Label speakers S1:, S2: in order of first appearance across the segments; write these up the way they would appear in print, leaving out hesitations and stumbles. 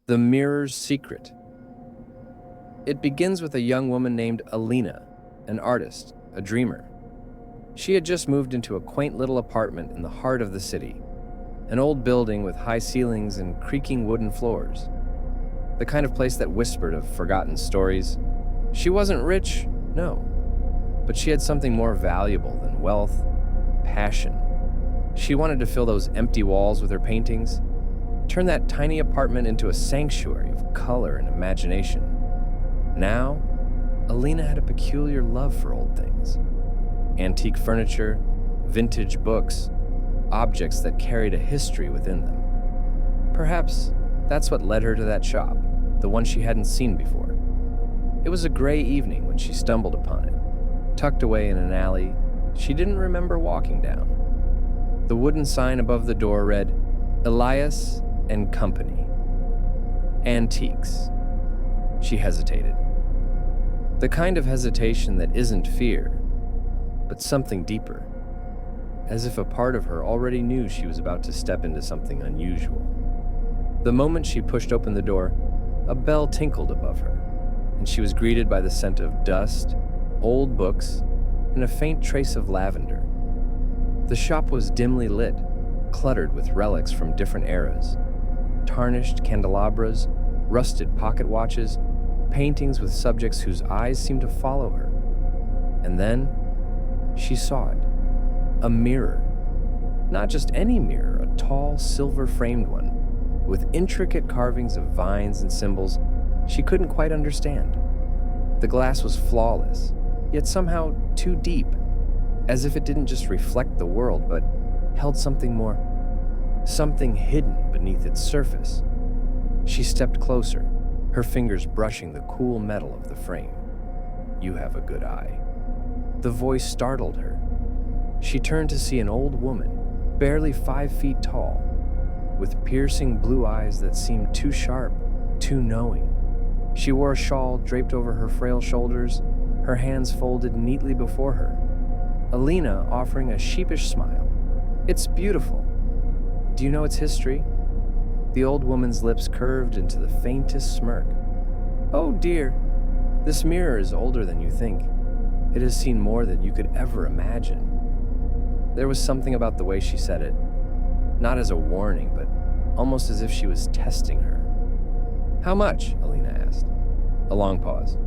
S1: The Mirror's Secret. It begins with a young woman named Alina, an artist, a dreamer. She had just moved into a quaint little apartment in the heart of the city, an old building with high ceilings and creaking wooden floors. The kind of place that whispered of forgotten stories. She wasn't rich, no, but she had something more valuable than wealth, passion. She wanted to fill those empty walls with her paintings, turn that tiny apartment into a sanctuary of color and imagination. Now, Alina had a peculiar love for old things. Antique furniture, vintage books, objects that carried a history within them. Perhaps that's what led her to that shop, the one she hadn't seen before. It was a gray evening when she stumbled upon it, tucked away in an alley she didn't remember walking down. The wooden sign above the door read, Elias and Company. Antiques. She hesitated. The kind of hesitation that isn't fear, but something deeper. As if a part of her already knew she was about to step into something unusual. The moment she pushed open the door, a bell tinkled above her, and she was greeted by the scent of dust, old books, and a faint trace of lavender. The shop was dimly lit, cluttered with relics from different eras. Tarnished candelabras, rusted pocket watches, paintings with subjects whose eyes seemed to follow her. And then, she saw it. A mirror. Not just any mirror, a tall, silver-framed one, with intricate carvings of vines and symbols she couldn't quite understand. The glass was flawless, yet somehow too deep, as if it didn't just reflect the world, but held something more. Something hidden beneath its surface. She stepped closer, her fingers brushing the cool metal of the frame. "You have a good eye." The voice startled her. She turned to see an old woman, barely 5 feet tall, with piercing blue eyes that seemed too sharp, too knowing. She wore a shawl draped over her frail shoulders, her hands folded neatly before her. Alina offering a sheepish smile. "It's beautiful. Do you know its history?" The old woman's lips curved into the faintest smirk. "Oh dear, this mirror is older than you think. It has seen more than you could ever imagine." There was something about the way she said it, not as a warning, but almost as if she was testing her. "How much?" Alina asked. A long pause.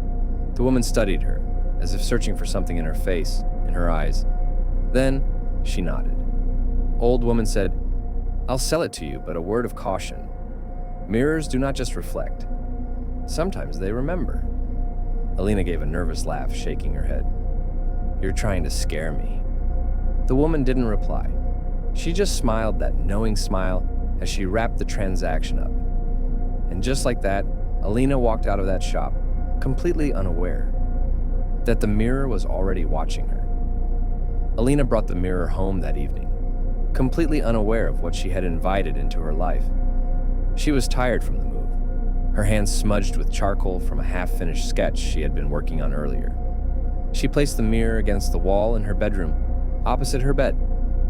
S1: The woman studied her, as if searching for something in her face, in her eyes. Then, she nodded. Old woman said, "I'll sell it to you, but a word of caution. Mirrors do not just reflect. Sometimes they remember." Alina gave a nervous laugh, shaking her head. "You're trying to scare me." The woman didn't reply. She just smiled that knowing smile as she wrapped the transaction up. And just like that, Alina walked out of that shop, completely unaware that the mirror was already watching her. Alina brought the mirror home that evening, completely unaware of what she had invited into her life. She was tired from the move, her hands smudged with charcoal from a half-finished sketch she had been working on earlier. She placed the mirror against the wall in her bedroom, opposite her bed,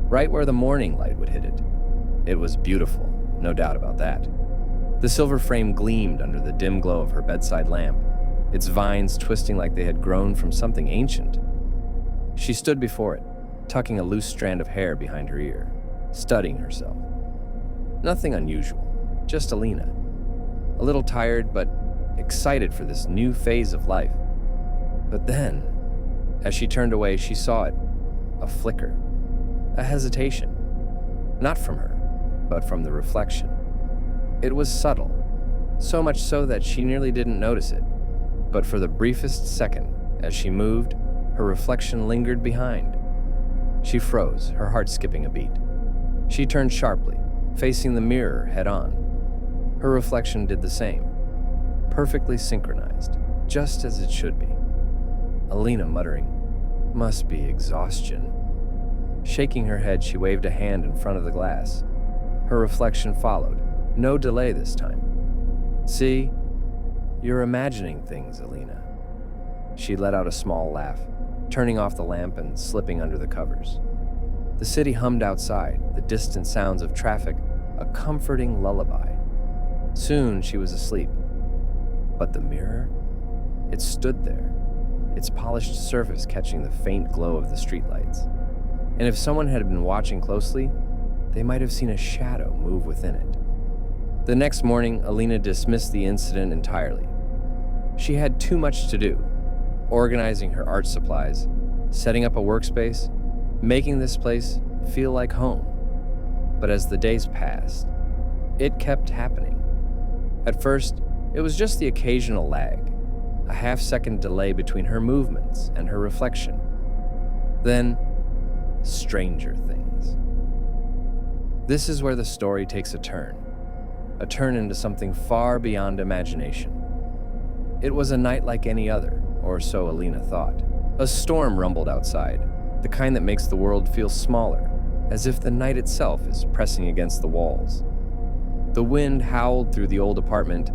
S1: right where the morning light would hit it. It was beautiful, no doubt about that. The silver frame gleamed under the dim glow of her bedside lamp, its vines twisting like they had grown from something ancient. She stood before it, tucking a loose strand of hair behind her ear, studying herself. Nothing unusual, just Alina. A little tired, but excited for this new phase of life. But then, as she turned away, she saw it. A flicker. A hesitation. Not from her, but from the reflection. It was subtle, so much so that she nearly didn't notice it. But for the briefest second, as she moved, her reflection lingered behind. She froze, her heart skipping a beat. She turned sharply, facing the mirror head-on. Her reflection did the same, perfectly synchronized, just as it should be. Alina muttering, "Must be exhaustion." Shaking her head, she waved a hand in front of the glass. Her reflection followed, no delay this time. "See? You're imagining things, Alina." She let out a small laugh, turning off the lamp and slipping under the covers. The city hummed outside, the distant sounds of traffic, a comforting lullaby. Soon she was asleep. But the mirror? It stood there, its polished surface catching the faint glow of the streetlights. And if someone had been watching closely, they might have seen a shadow move within it. The next morning, Alina dismissed the incident entirely. She had too much to do, organizing her art supplies, setting up a workspace, making this place feel like home. But as the days passed, it kept happening. At first, it was just the occasional lag, a half-second delay between her movements and her reflection. Then, stranger things. This is where the story takes a turn into something far beyond imagination. It was a night like any other, or so Alina thought. A storm rumbled outside, the kind that makes the world feel smaller, as if the night itself is pressing against the walls. The wind howled through the old apartment,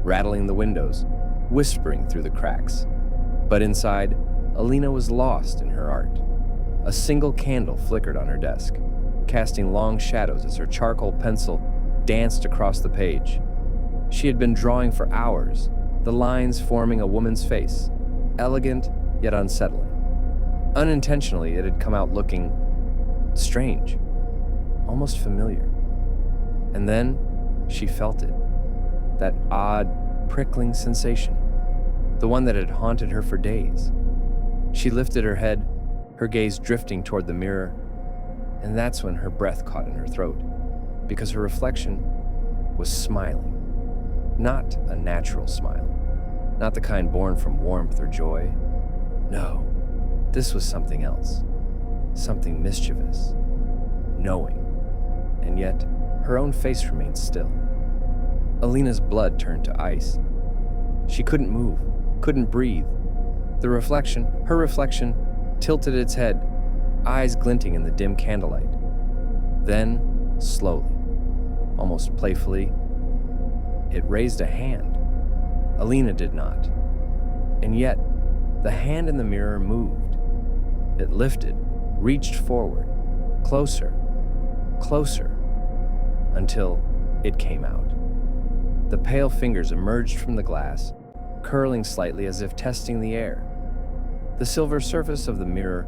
S1: rattling the windows, whispering through the cracks. But inside, Alina was lost in her art. A single candle flickered on her desk, casting long shadows as her charcoal pencil danced across the page. She had been drawing for hours, the lines forming a woman's face, elegant yet unsettling. Unintentionally, it had come out looking strange, almost familiar. And then she felt it, that odd, prickling sensation, the one that had haunted her for days. She lifted her head, her gaze drifting toward the mirror, and that's when her breath caught in her throat, because her reflection was smiling. Not a natural smile, not the kind born from warmth or joy. No, this was something else, something mischievous, knowing, and yet her own face remained still. Alina's blood turned to ice. She couldn't move, couldn't breathe. Her reflection, tilted its head, eyes glinting in the dim candlelight. Then, slowly, almost playfully, it raised a hand. Alina did not. And yet, the hand in the mirror moved. It lifted, reached forward, closer, until it came out. The pale fingers emerged from the glass, curling slightly as if testing the air. The silver surface of the mirror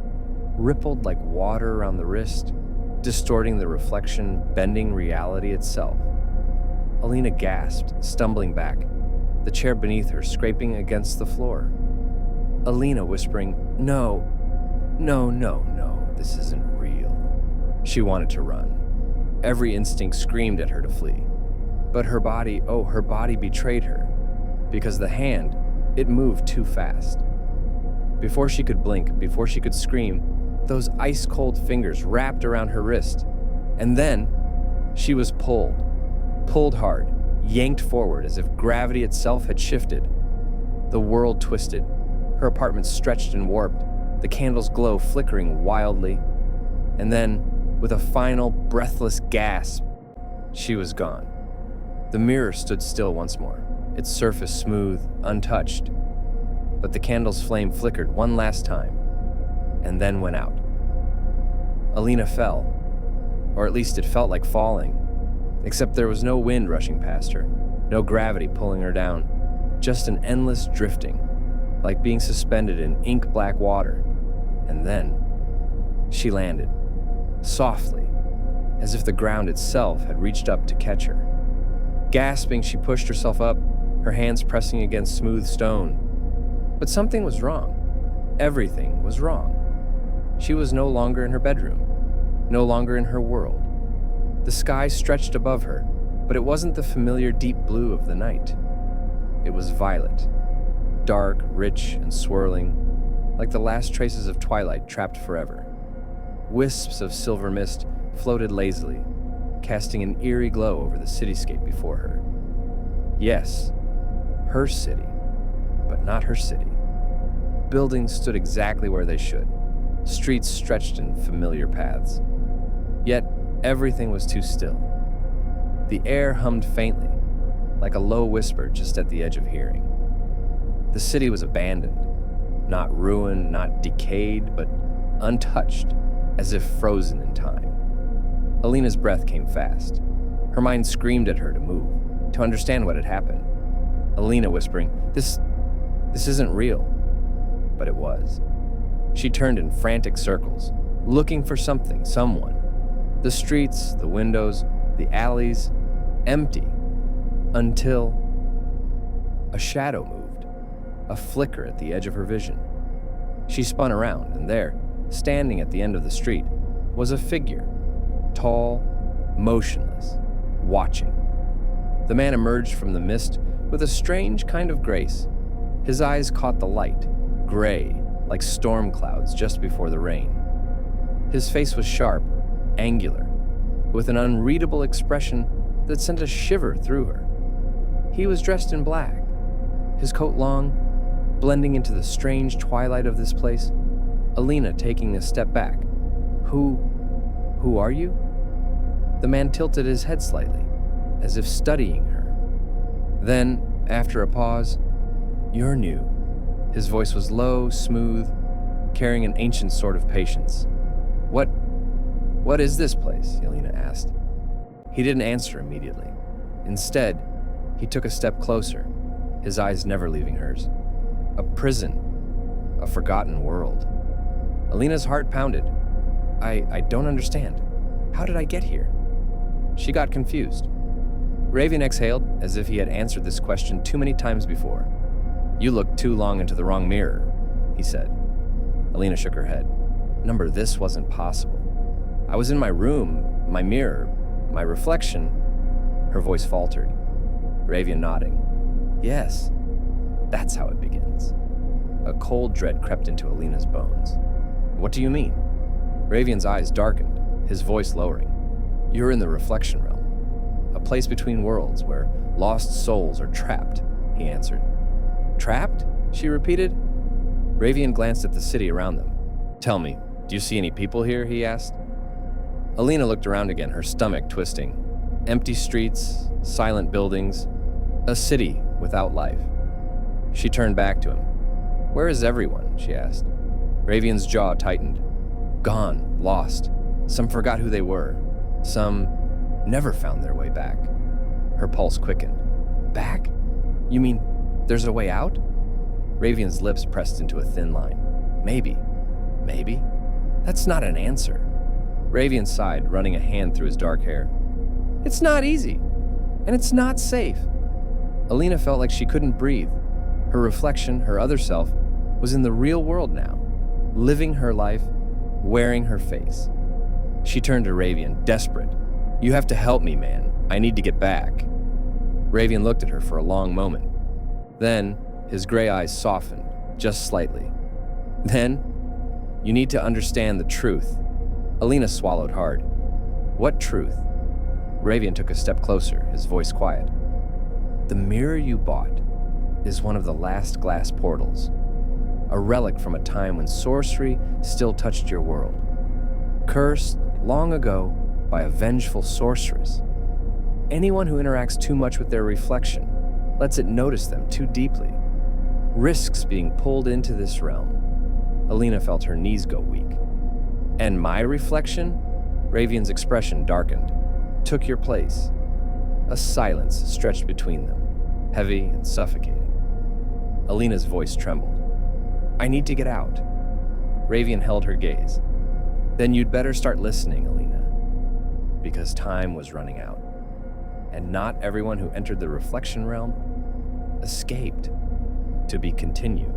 S1: rippled like water around the wrist, distorting the reflection, bending reality itself. Alina gasped, stumbling back, the chair beneath her scraping against the floor. Alina whispering, No, this isn't real. She wanted to run. Every instinct screamed at her to flee. But her body betrayed her, because the hand, it moved too fast. Before she could blink, before she could scream, those ice-cold fingers wrapped around her wrist. And then, she was pulled hard, yanked forward as if gravity itself had shifted. The world twisted, her apartment stretched and warped, the candle's glow flickering wildly. And then, with a final, breathless gasp, she was gone. The mirror stood still once more, its surface smooth, untouched. But the candle's flame flickered one last time, and then went out. Alina fell, or at least it felt like falling, except there was no wind rushing past her, no gravity pulling her down, just an endless drifting, like being suspended in ink-black water. And then she landed, softly, as if the ground itself had reached up to catch her. Gasping, she pushed herself up, her hands pressing against smooth stone. But something was wrong. Everything was wrong. She was no longer in her bedroom, no longer in her world. The sky stretched above her, but it wasn't the familiar deep blue of the night. It was violet, dark, rich, and swirling, like the last traces of twilight trapped forever. Wisps of silver mist floated lazily, casting an eerie glow over the cityscape before her. Yes, her city, but not her city. Buildings stood exactly where they should. Streets stretched in familiar paths. Yet, everything was too still. The air hummed faintly, like a low whisper just at the edge of hearing. The city was abandoned, not ruined, not decayed, but untouched, as if frozen in time. Alina's breath came fast. Her mind screamed at her to move. to understand what had happened. Alina whispering, This isn't real. But it was. She turned in frantic circles, looking for something, someone. The streets, the windows, the alleys, empty, until a shadow moved, a flicker at the edge of her vision. She spun around, and there, standing at the end of the street, was a figure, tall, motionless, watching. The man emerged from the mist with a strange kind of grace. His eyes caught the light, gray, like storm clouds just before the rain. His face was sharp, angular, with an unreadable expression that sent a shiver through her. He was dressed in black, his coat long, blending into the strange twilight of this place. Alina taking a step back. Who are you? The man tilted his head slightly, as if studying her. Then, after a pause, You're new. His voice was low, smooth, carrying an ancient sort of patience. What is this place? Alina asked. He didn't answer immediately. Instead, he took a step closer, his eyes never leaving hers. A prison, a forgotten world. Alina's heart pounded. I don't understand. How did I get here? She got confused. Ravian exhaled, as if he had answered this question too many times before. You looked too long into the wrong mirror, he said. Alina shook her head. Number, this wasn't possible. I was in my room, my mirror, my reflection. Her voice faltered. Ravian nodding. Yes, that's how it begins. A cold dread crept into Alina's bones. What do you mean? Ravian's eyes darkened, his voice lowering. You're in the reflection realm, a place between worlds where lost souls are trapped, he answered. Trapped? She repeated. Ravian glanced at the city around them. Tell me, do you see any people here? He asked. Alina looked around again, her stomach twisting. Empty streets, silent buildings, a city without life. She turned back to him. Where is everyone? She asked. Ravian's jaw tightened. Gone, lost. Some forgot who they were. Some never found their way back. Her pulse quickened. Back? You mean there's a way out? Ravian's lips pressed into a thin line. Maybe. Maybe? That's not an answer. Ravian sighed, running a hand through his dark hair. It's not easy. And it's not safe. Alina felt like she couldn't breathe. Her reflection, her other self, was in the real world now, living her life, wearing her face. She turned to Ravian, desperate. You have to help me, man. I need to get back. Ravian looked at her for a long moment. Then, his gray eyes softened, just slightly. Then, you need to understand the truth. Alina swallowed hard. What truth? Ravian took a step closer, his voice quiet. The mirror you bought is one of the last glass portals, a relic from a time when sorcery still touched your world. Cursed long ago by a vengeful sorceress. Anyone who interacts too much with their reflection lets it notice them too deeply, risks being pulled into this realm. Alina felt her knees go weak. And my reflection? Ravian's expression darkened. Took your place. A silence stretched between them, heavy and suffocating. Alina's voice trembled. I need to get out. Ravian held her gaze. Then you'd better start listening, Alina. Because time was running out. And not everyone who entered the reflection realm escaped. To be continued.